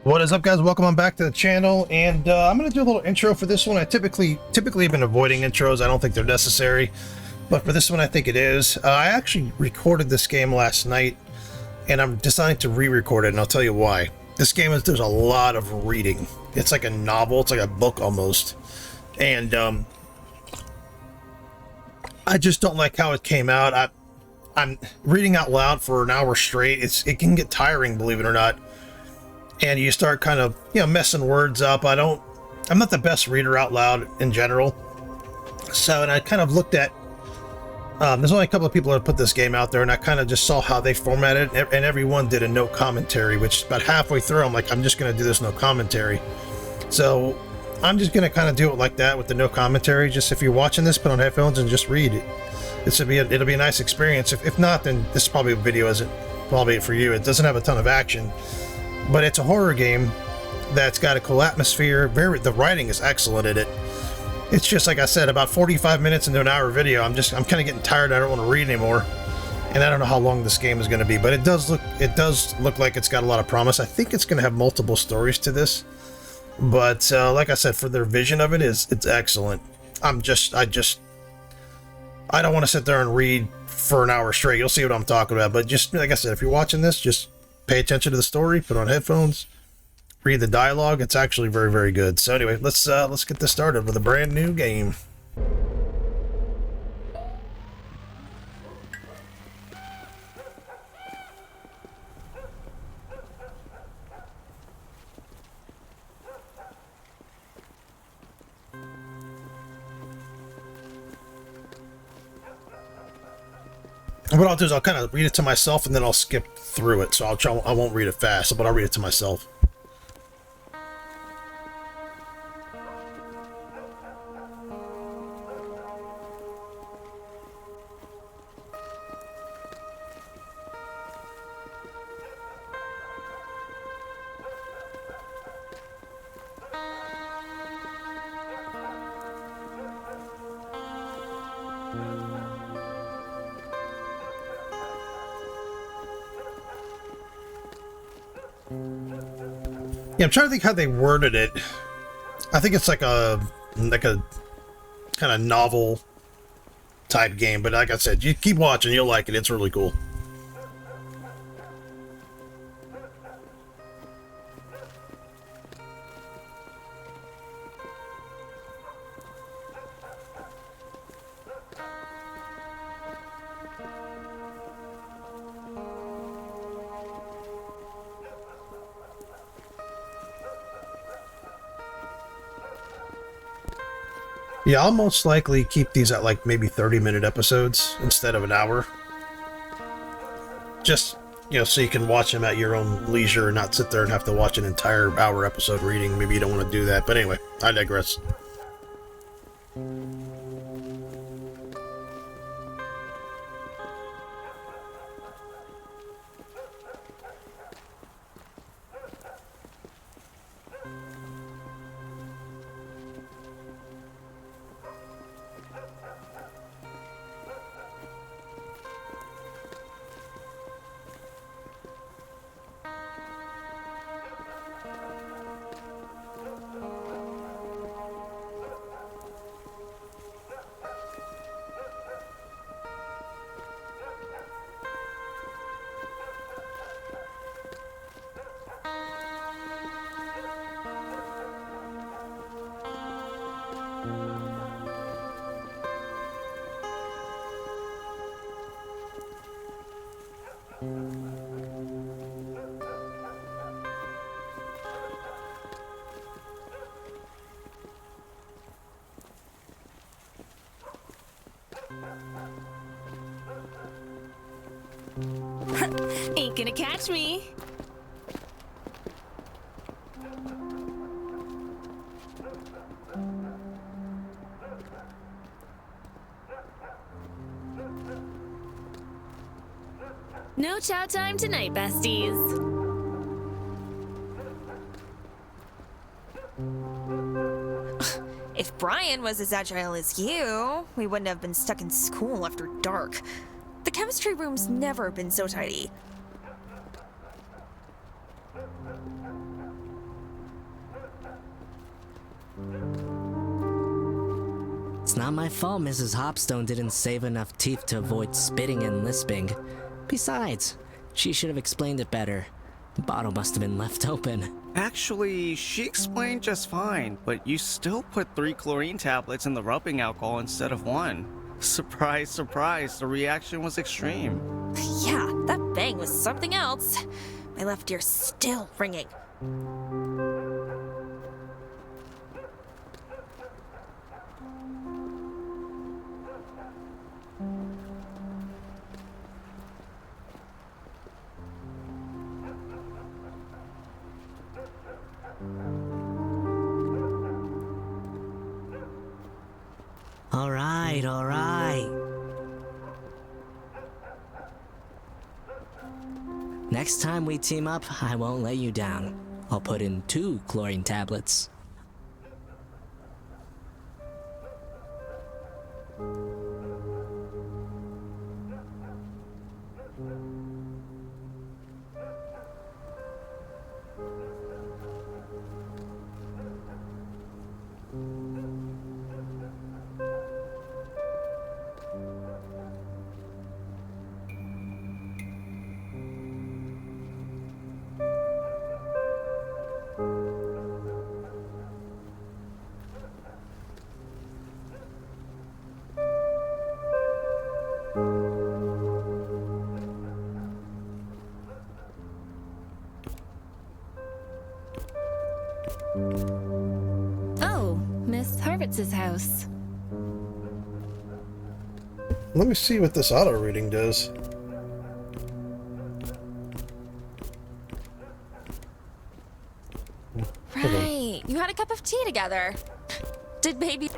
What is up, guys? Welcome on back to the channel, and I'm going to do a little intro for this one. I typically have been avoiding intros. I don't think they're necessary, but for this one I think it is. I actually recorded this game last night, and I'm deciding to re-record it, and I'll tell you why. This game there's a lot of reading. It's like a novel. It's like a book almost, and I just don't like how it came out. I'm reading out loud for an hour straight. It can get tiring, believe it or not. And you start kind of, messing words up. I'm not the best reader out loud in general. So, and I kind of looked at, there's only a couple of people that put this game out there, and I kind of just saw how they formatted it, and everyone did a no commentary, which about halfway through, I'm like, I'm just going to do this no commentary. So, I'm just going to kind of do it like that with the no commentary. Just if you're watching this, put on headphones and just read it. It'll be a nice experience. If not, then this probably video isn't probably for you. It doesn't have a ton of action. But it's a horror game that's got a cool atmosphere. The writing is excellent in it. It's just like I said, about 45 minutes into an hour video, I'm kind of getting tired. I don't want to read anymore, and I don't know how long this game is going to be. But it does look like it's got a lot of promise. I think it's going to have multiple stories to this. But like I said, for their vision of it's excellent. I don't want to sit there and read for an hour straight. You'll see what I'm talking about. But just like I said, if you're watching this, just pay attention to the story, put on headphones, read the dialogue. It's actually very, very good. So anyway, let's get this started with a brand new game. What I'll do is I'll kind of read it to myself, and then I'll skip through it. So I won't read it fast, but I'll read it to myself. Yeah, I'm trying to think how they worded it. I think it's like a kind of novel type game, but like I said, you keep watching, you'll like it. It's really cool. Yeah, I'll most likely keep these at like maybe 30-minute episodes instead of an hour. Just, so you can watch them at your own leisure and not sit there and have to watch an entire hour episode reading. Maybe you don't want to do that. But anyway, I digress. Ain't gonna catch me. No chow time tonight, besties. If Brian was as agile as you, we wouldn't have been stuck in school after dark. The chemistry room's never been so tidy. Not my fault Mrs. Hopstone didn't save enough teeth to avoid spitting and lisping. Besides, she should have explained it better. The bottle must have been left open. Actually, she explained just fine, but you still put 3 chlorine tablets in the rubbing alcohol instead of 1. Surprise, surprise, the reaction was extreme. Yeah, that bang was something else. My left ear's still ringing. All right. Next time we team up, I won't let you down. I'll put in 2 chlorine tablets. Oh, Miss Harvitz's house. Let me see what this auto reading does. Right, you had a cup of tea together. Did baby...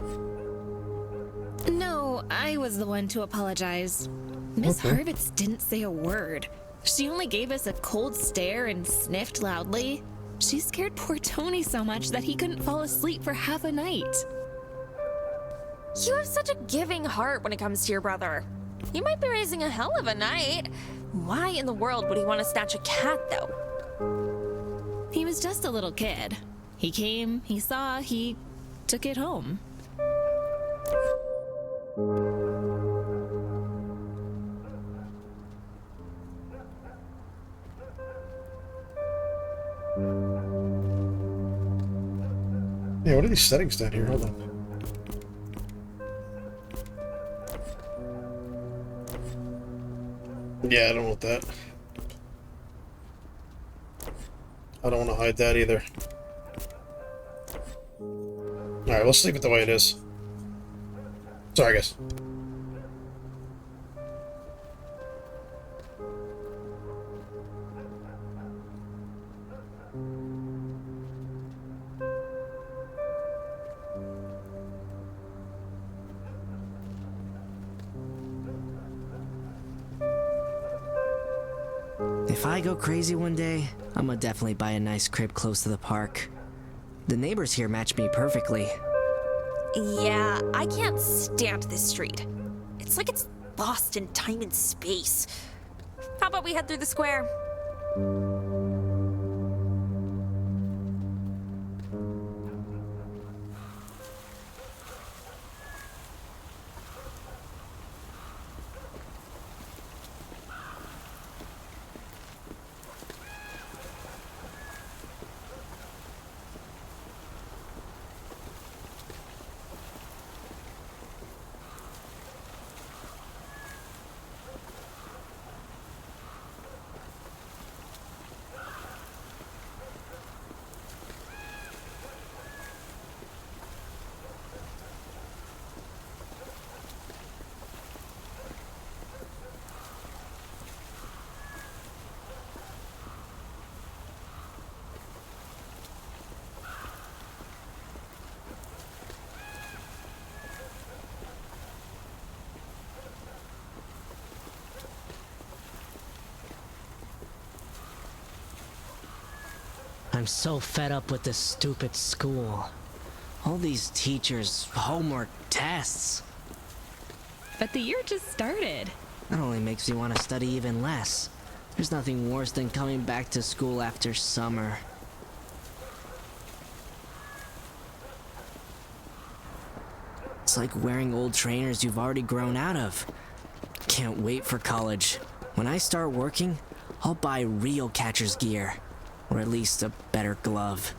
No, I was the one to apologize. Miss Okay. Harvitz didn't say a word. She only gave us a cold stare and sniffed loudly. She scared poor Tony so much that he couldn't fall asleep for half a night. You have such a giving heart when it comes to your brother. You might be raising a hell of a night. Why in the world would he want to snatch a cat, though? He was just a little kid. He came, he saw, he took it home. Yeah, what are these settings down here? Hold on. Yeah, I don't want that. I don't want to hide that either. Alright, let's leave it the way it is. Sorry, guys. If I go crazy one day, I'm gonna definitely buy a nice crib close to the park. The neighbors here match me perfectly. Yeah, I can't stand this street. It's like it's lost in time and space. How about we head through the square? I'm so fed up with this stupid school. All these teachers, homework, tests. But the year just started. That only makes me want to study even less. There's nothing worse than coming back to school after summer. It's like wearing old trainers you've already grown out of. Can't wait for college. When I start working, I'll buy real catcher's gear. Or at least a better glove.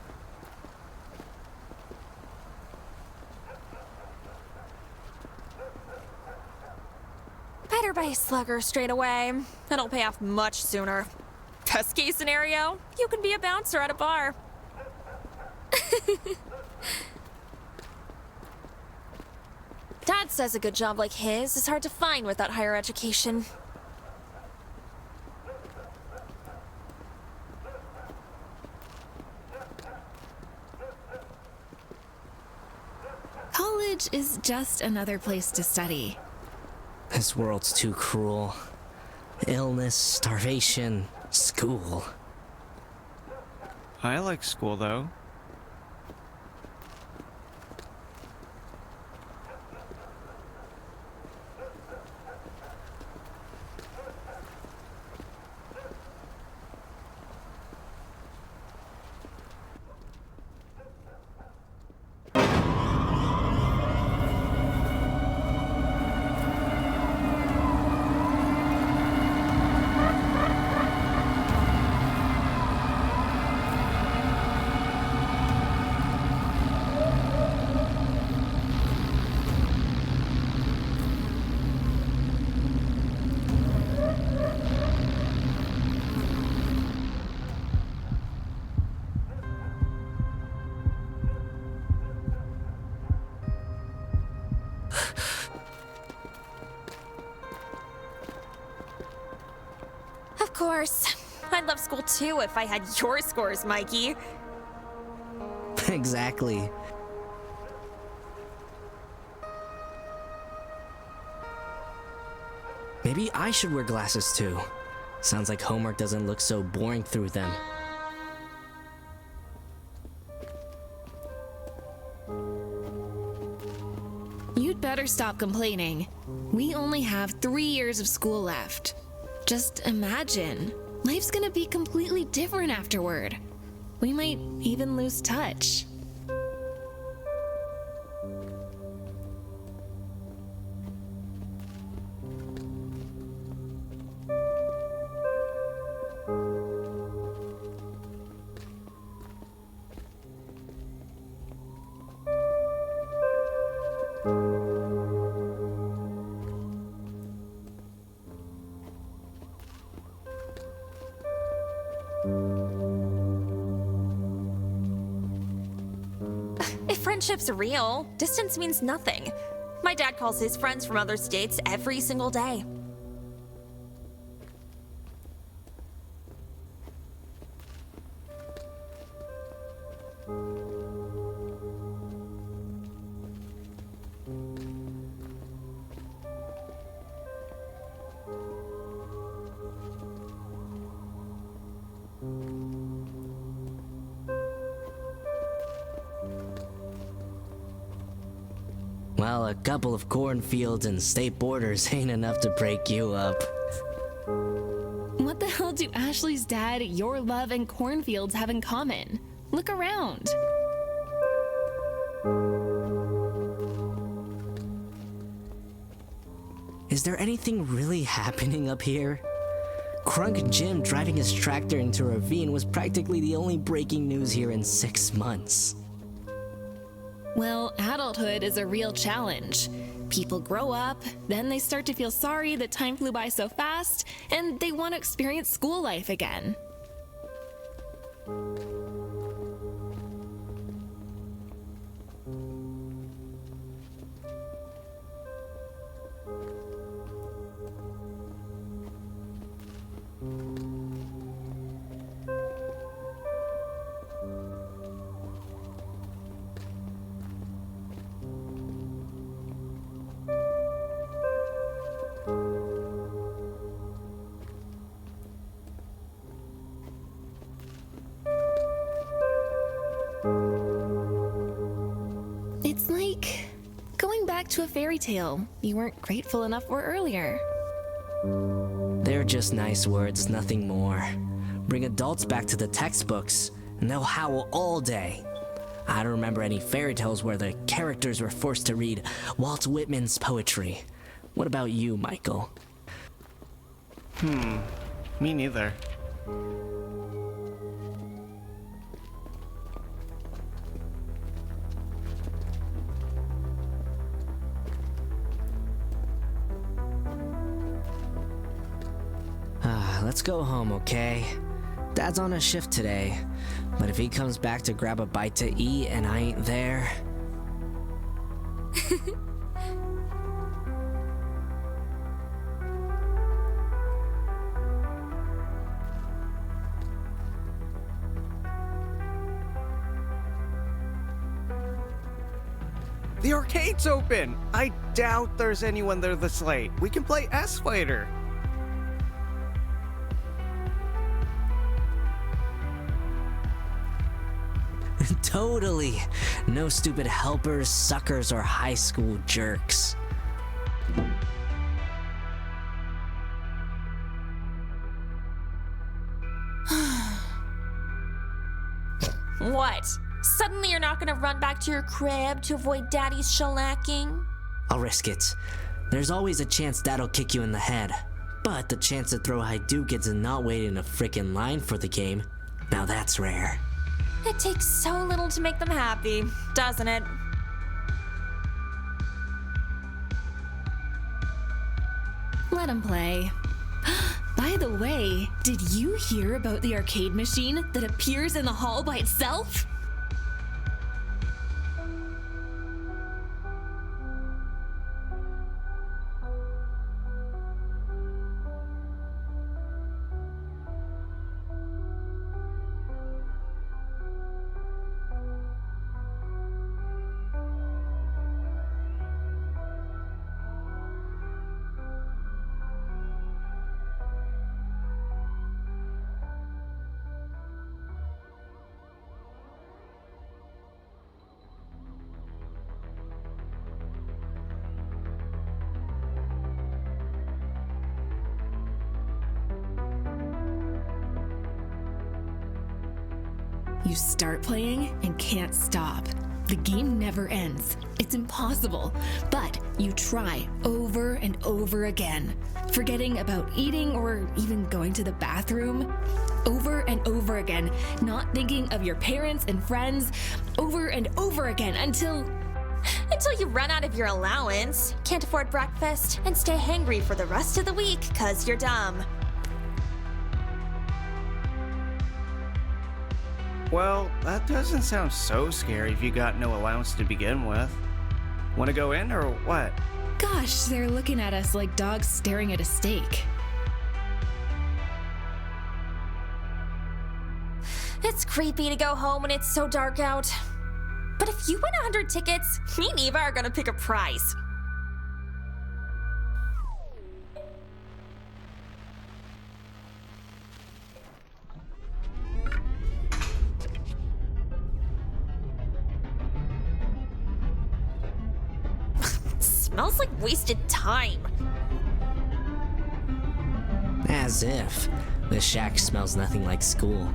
Better buy a slugger straight away. That'll pay off much sooner. Best case scenario, you can be a bouncer at a bar. Dad says a good job like his is hard to find without higher education. College is just another place to study. This world's too cruel. Illness, starvation, school. I like school though. Of course. I'd love school too if I had your scores, Mikey. Exactly. Maybe I should wear glasses too. Sounds like homework doesn't look so boring through them. You'd better stop complaining. We only have 3 years of school left. Just imagine. Life's gonna be completely different afterward. We might even lose touch. If friendship's real, distance means nothing. My dad calls his friends from other states every single day. Well, a couple of cornfields and state borders ain't enough to break you up. What the hell do Ashley's dad, your love, and cornfields have in common? Look around. Is there anything really happening up here? Crunk Jim driving his tractor into a ravine was practically the only breaking news here in 6 months. Well, adulthood is a real challenge. People grow up, then they start to feel sorry that time flew by so fast, and they want to experience school life again. It's like going back to a fairy tale you weren't grateful enough for earlier. They're just nice words, nothing more. Bring adults back to the textbooks, and they'll howl all day. I don't remember any fairy tales where the characters were forced to read Walt Whitman's poetry. What about you, Michael? Me neither. Let's go home, okay? Dad's on a shift today, but if he comes back to grab a bite to eat and I ain't there... The arcade's open! I doubt there's anyone there this late. We can play S-Fighter. Totally. No stupid helpers, suckers, or high school jerks. What? Suddenly you're not gonna run back to your crib to avoid Daddy's shellacking? I'll risk it. There's always a chance Dad'll kick you in the head. But the chance to throw Hadoukens and not wait in a frickin' line for the game, now that's rare. It takes so little to make them happy, doesn't it? Let him play. By the way, did you hear about the arcade machine that appears in the hall by itself? You start playing and can't stop. The game never ends. It's impossible. But you try over and over again, forgetting about eating or even going to the bathroom. Over and over again, not thinking of your parents and friends. Over and over again until you run out of your allowance, can't afford breakfast, and stay hangry for the rest of the week 'cause you're dumb. Well, that doesn't sound so scary if you got no allowance to begin with. Wanna go in or what? gosh, they're looking at us like dogs staring at a steak. It's creepy to go home when it's so dark out. But if you win 100 tickets, me and Eva are gonna pick a prize. Smells like wasted time. As if. This shack smells nothing like school.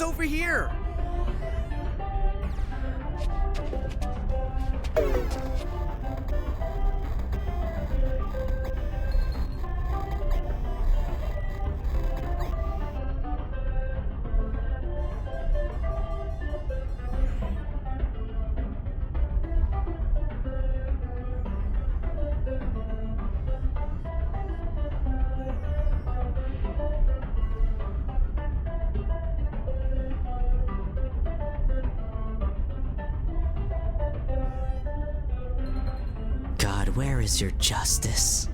It's over here! God, where is your justice?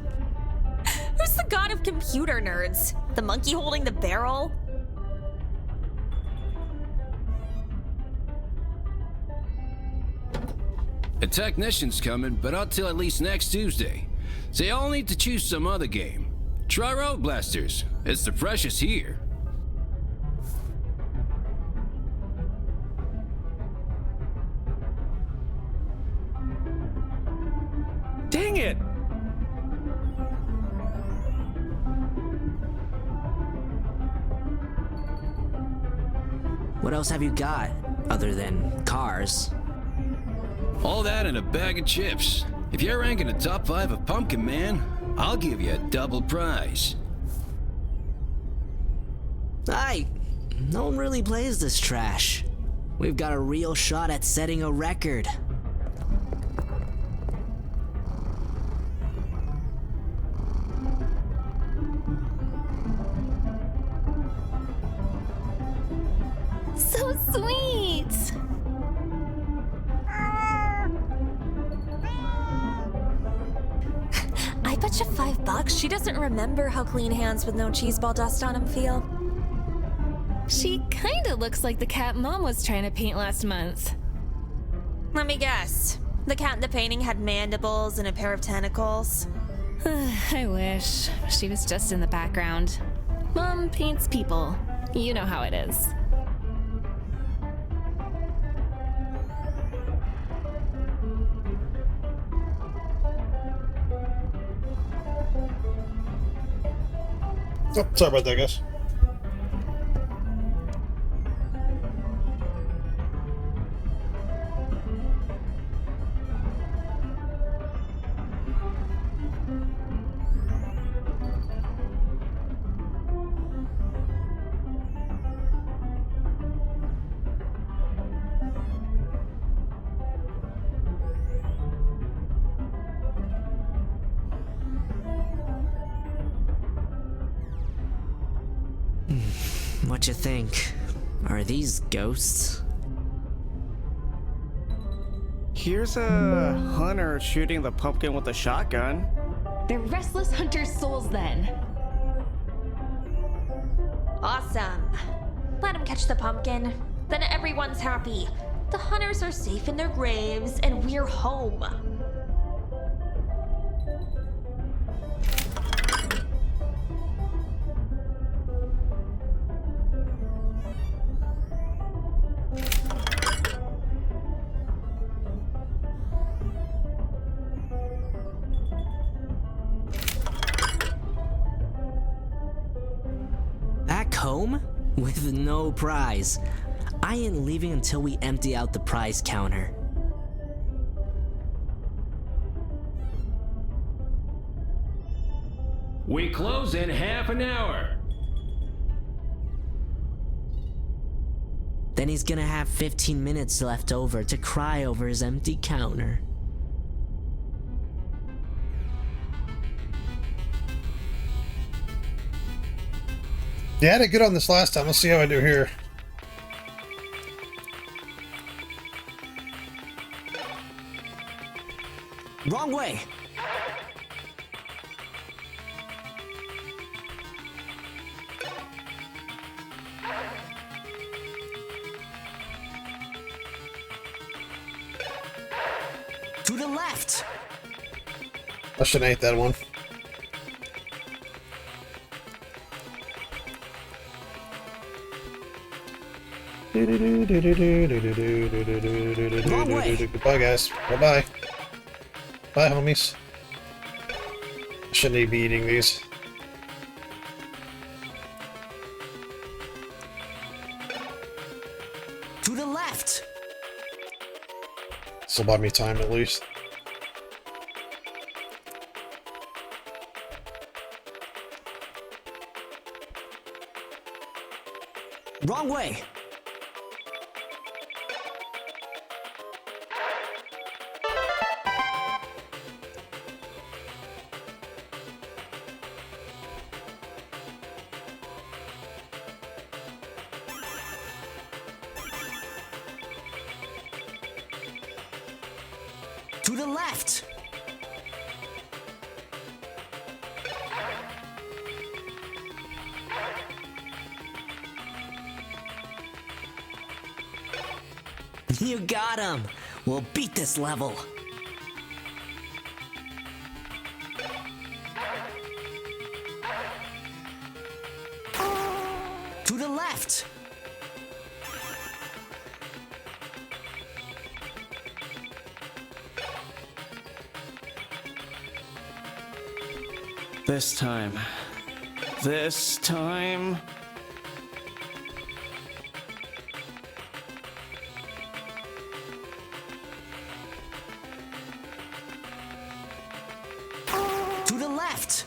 Who's the god of computer nerds? The monkey holding the barrel? A technician's coming, but not till at least next Tuesday. So y'all need to choose some other game. Try Road Blasters. It's the freshest here. Dang it! What else have you got, other than cars? All that and a bag of chips. If you're ranking the top 5 of Pumpkin Man, I'll give you a double prize. No one really plays this trash. We've got a real shot at setting a record. So sweet! I bet you $5 she doesn't remember how clean hands with no cheese ball dust on them feel. She kinda looks like the cat Mom was trying to paint last month. Let me guess. The cat in the painting had mandibles and a pair of tentacles. I wish. She was just in the background. Mom paints people. You know how it is. Oh, sorry about that, guys. What you think? Are these ghosts? Here's a hunter shooting the pumpkin with a shotgun. They're restless hunter's souls then. Awesome. Let him catch the pumpkin. Then everyone's happy. The hunters are safe in their graves, and we're home. Back home? With no prize. I ain't leaving until we empty out the prize counter. We close in half an hour. Then he's gonna have 15 minutes left over to cry over his empty counter. Yeah, I did good on this last time. Let's see how I do here. Wrong way! To the left! I shouldn't ate that one. Wrong way. Goodbye, guys. Bye-bye. Bye, homies. Shouldn't be eating these. This'll buy me time at least. Wrong way! To the left! You got him! We'll beat this level! To the left! This time. This time. To the left!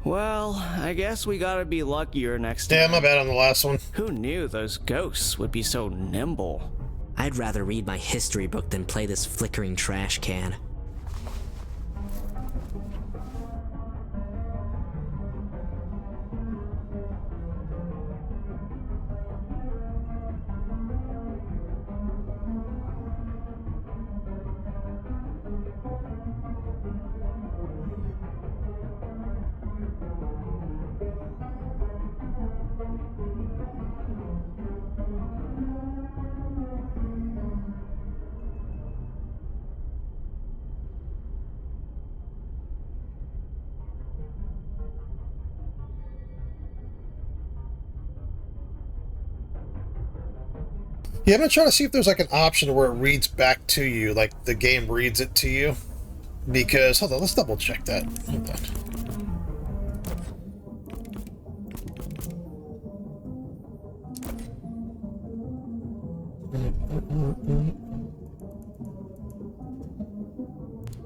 Well, I guess we gotta be luckier next Yeah, time. my bad on the last one. Who knew those ghosts would be so nimble? I'd rather read my history book than play this flickering trash can. Yeah, I'm gonna try to see if there's like an option where it reads back to you, like the game reads it to you. Because, hold on, let's double check that. Hold on.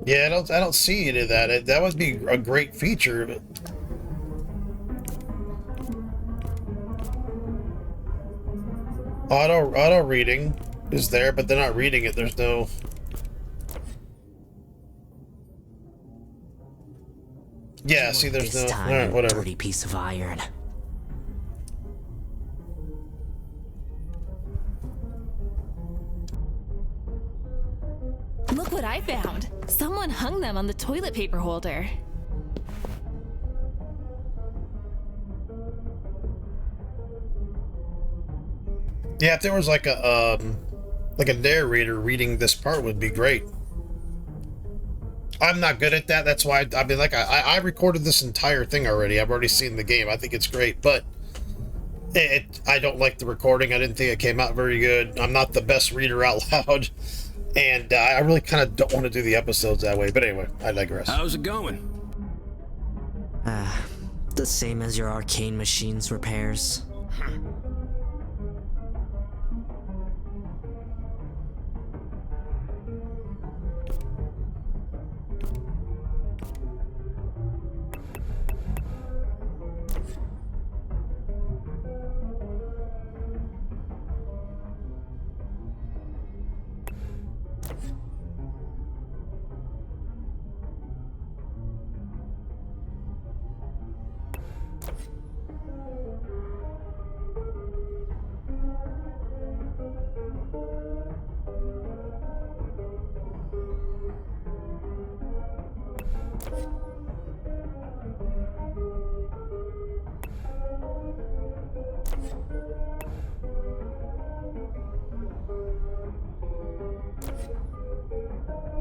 Yeah, I don't see any of that. That would be a great feature, but auto reading is there, but they're not reading it. There's no. Yeah, see, there's This no. time, All right, you whatever. dirty piece of iron. Look what I found. Someone hung them on the toilet paper holder. Yeah, if there was like a narrator reading this part would be great. I'm not good at that. That's why I mean, like, I recorded this entire thing already. I've already seen the game. I think it's great, but I don't like the recording. I didn't think it came out very good. I'm not the best reader out loud, and I really kind of don't want to do the episodes that way. But anyway, I digress. How's it going? The same as your arcane machines repairs.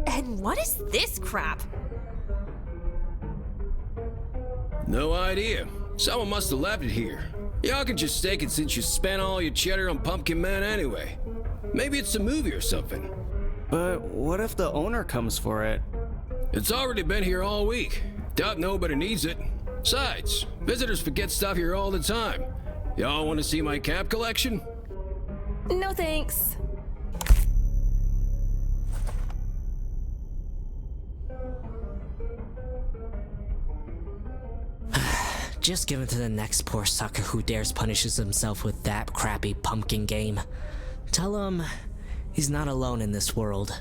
And what is this crap? No idea. Someone must have left it here. Y'all can just take it since you spent all your cheddar on Pumpkin Man anyway. Maybe it's a movie or something. But what if the owner comes for it? It's already been here all week. Doubt nobody needs it. Besides, visitors forget stuff here all the time. Y'all want to see my cap collection? No thanks. Just give it to the next poor sucker who dares punishes himself with that crappy pumpkin game. Tell him he's not alone in this world.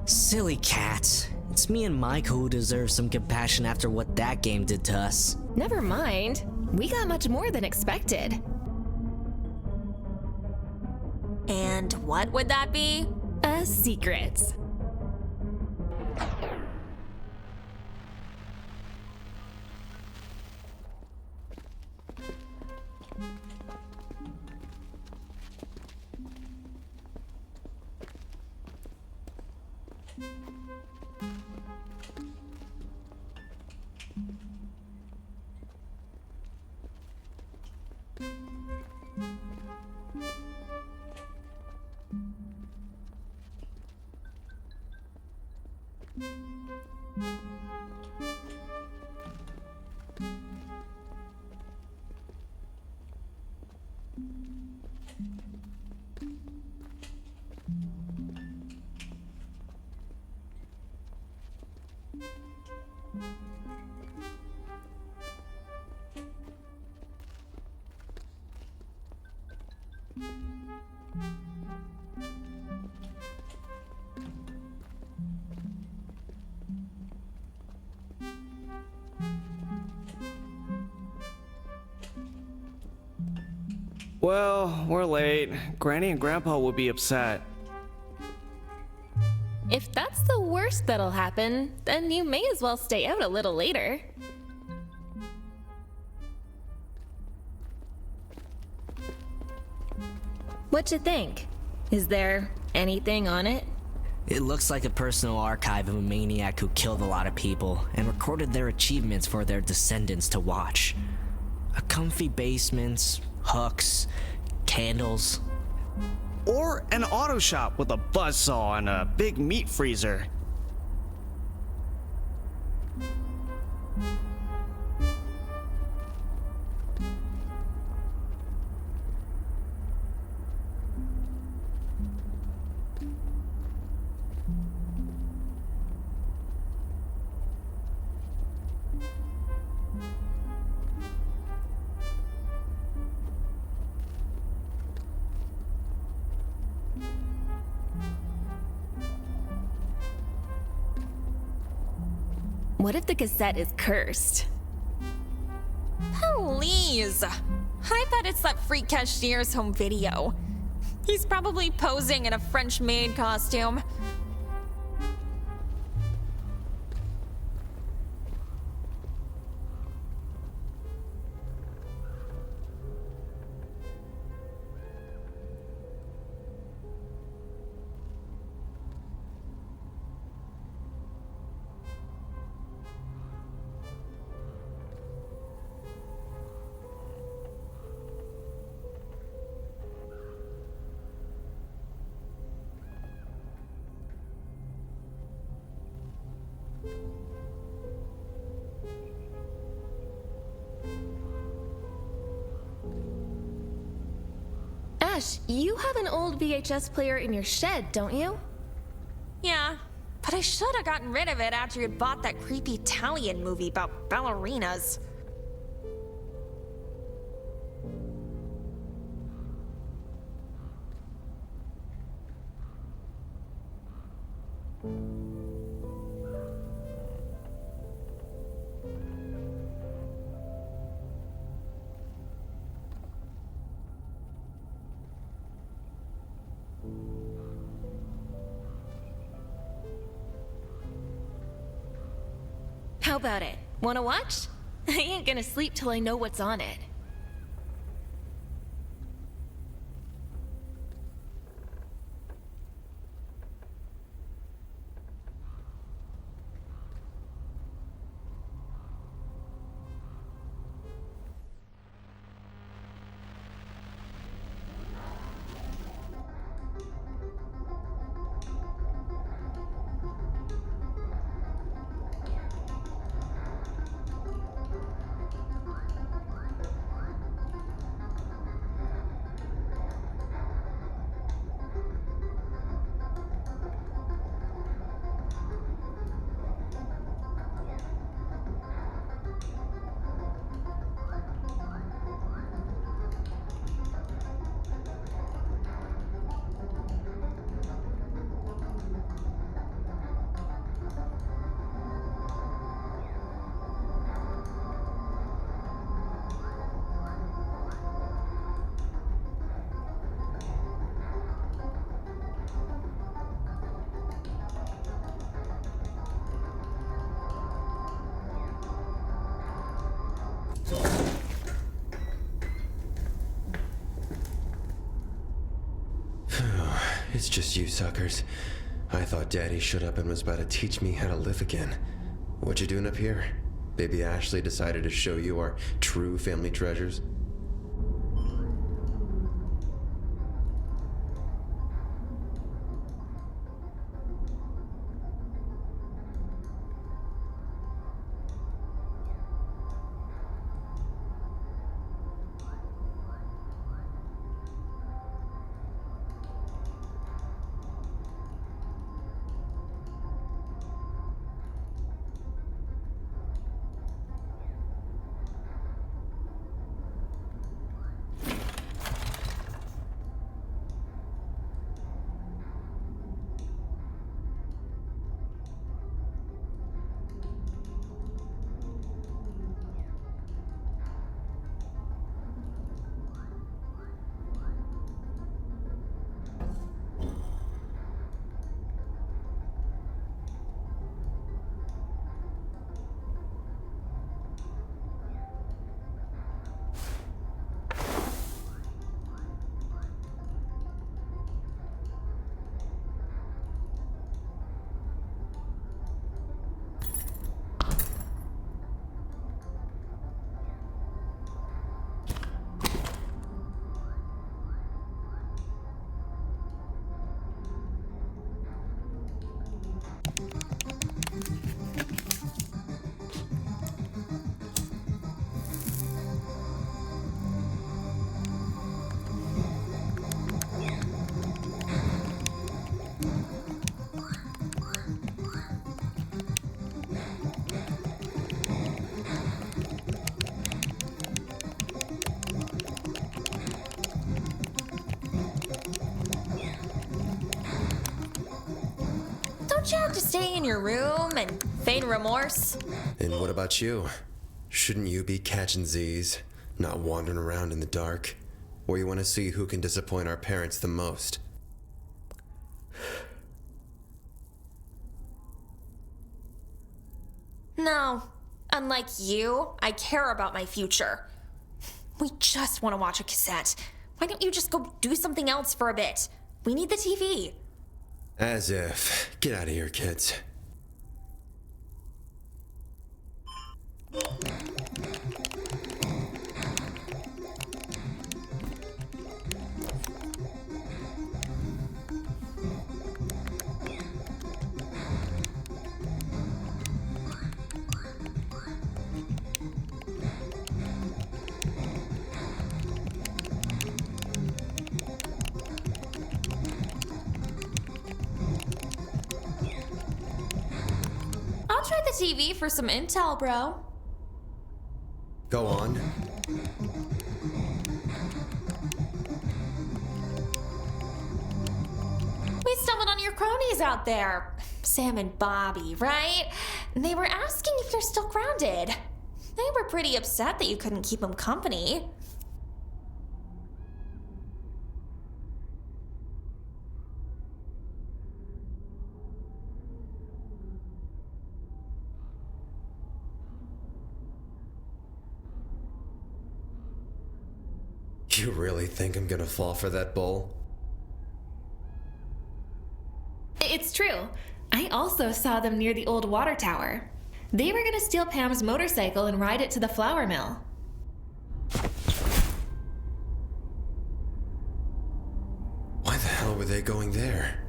Silly cats. It's me and Michael who deserve some compassion after what that game did to us. Never mind. We got much more than expected. And what would that be? A secret. Well, we're late. Granny and Grandpa will be upset. If that's the worst that'll happen, then you may as well stay out a little later. What you think? Is there anything on it? It looks like a personal archive of a maniac who killed a lot of people and recorded their achievements for their descendants to watch. A comfy basement, hooks, candles. Or an auto shop with a buzzsaw and a big meat freezer. What if the cassette is cursed? Please! I bet it's that freak cashier's home video. He's probably posing in a French maid costume. Ash, you have an old VHS player in your shed, don't you? Yeah, but I should have gotten rid of it after you'd bought that creepy Italian movie about ballerinas. How about it? Wanna watch? I ain't gonna sleep till I know what's on it. It's just you suckers. I thought Daddy showed up and was about to teach me how to live again. What you doing up here? Baby Ashley decided to show you our true family treasures? Don't you have to stay in your room and feign remorse? And what about you? Shouldn't you be catching Z's, not wandering around in the dark? Or you want to see who can disappoint our parents the most? No. Unlike you, I care about my future. We just want to watch a cassette. Why don't you just go do something else for a bit? We need the TV. As if. Get out of here, kids. I'll try the TV for some intel, bro. Go on. We stumbled on your cronies out there. Sam and Bobby, right? They were asking if you're still grounded. They were pretty upset that you couldn't keep them company. You really think I'm gonna fall for that bull? It's true. I also saw them near the old water tower. They were gonna steal Pam's motorcycle and ride it to the flour mill. Why the hell were they going there?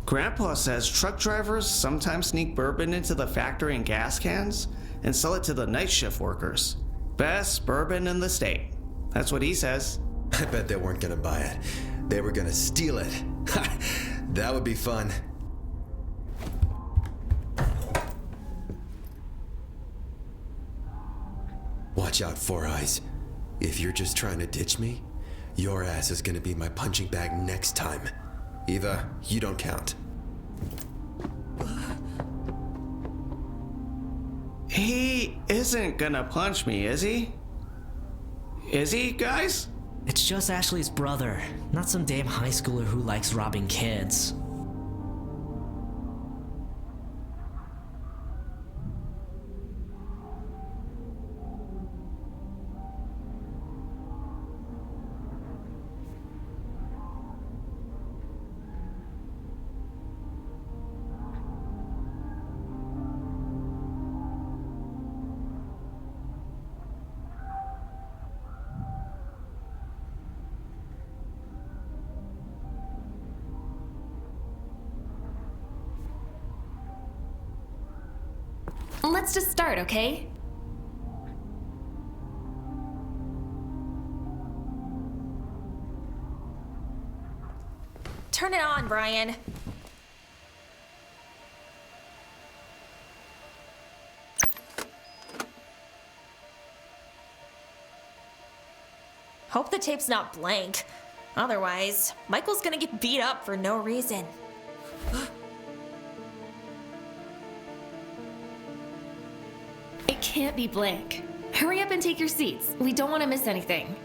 Grandpa says truck drivers sometimes sneak bourbon into the factory in gas cans and sell it to the night shift workers. Best bourbon in the state. That's what he says. I bet they weren't gonna buy it. They were gonna steal it. That would be fun. Watch out, Four Eyes. If you're just trying to ditch me, your ass is gonna be my punching bag next time. Eva, you don't count. He isn't gonna punch me, is he? Is he, guys? It's just Ashley's brother, not some damn high schooler who likes robbing kids. Let's just start, okay? Turn it on, Brian. Hope the tape's not blank. Otherwise, Michael's gonna get beat up for no reason. It can't be blank. Hurry up and take your seats. We don't want to miss anything.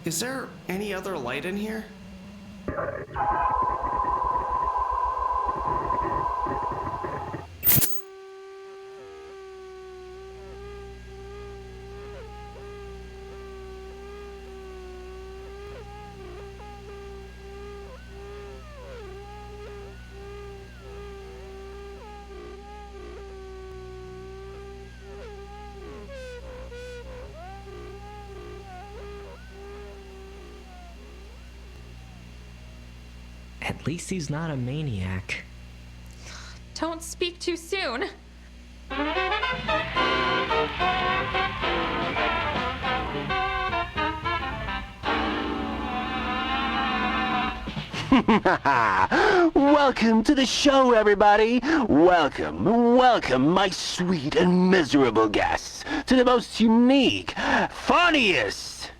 Is there any other light in here? At least he's not a maniac. Don't speak too soon. Welcome to the show, everybody. Welcome, my sweet and miserable guests, to the most unique, funniest...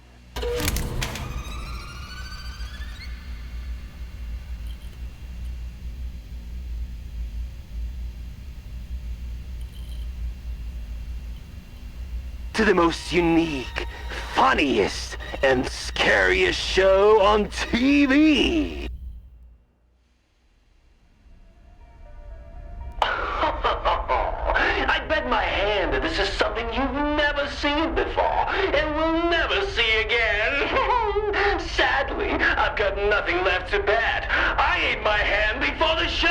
to the most unique, funniest, and scariest show on TV. I bet my hand that this is something you've never seen before and will never see again. Sadly, I've got nothing left to bet. I ate my hand before the show.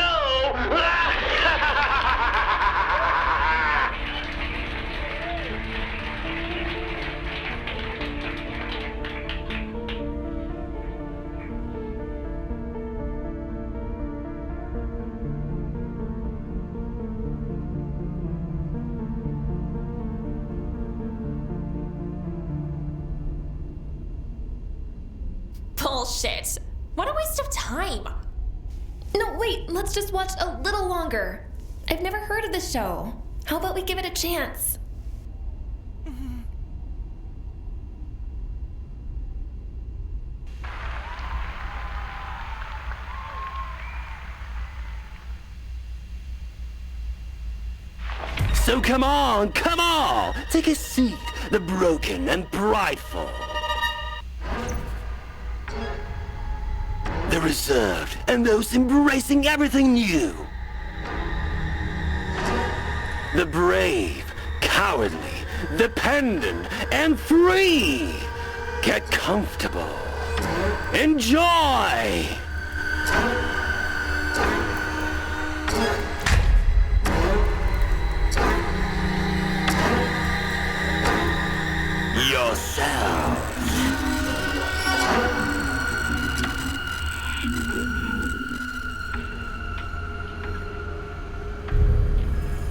Bullshit. What a waste of time. No, wait, let's just watch a little longer. I've never heard of this show. How about we give it a chance? So come on, take a seat, the broken and prideful. The reserved and those embracing everything new. The brave, cowardly, dependent, and free. Get comfortable. Enjoy! Yourself.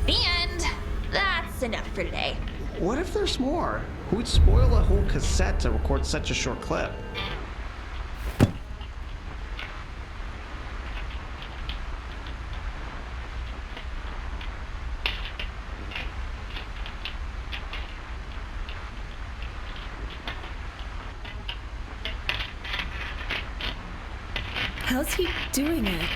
The end. That's enough for today. What if there's more? Who'd spoil a whole cassette to record such a short clip? How's he doing it?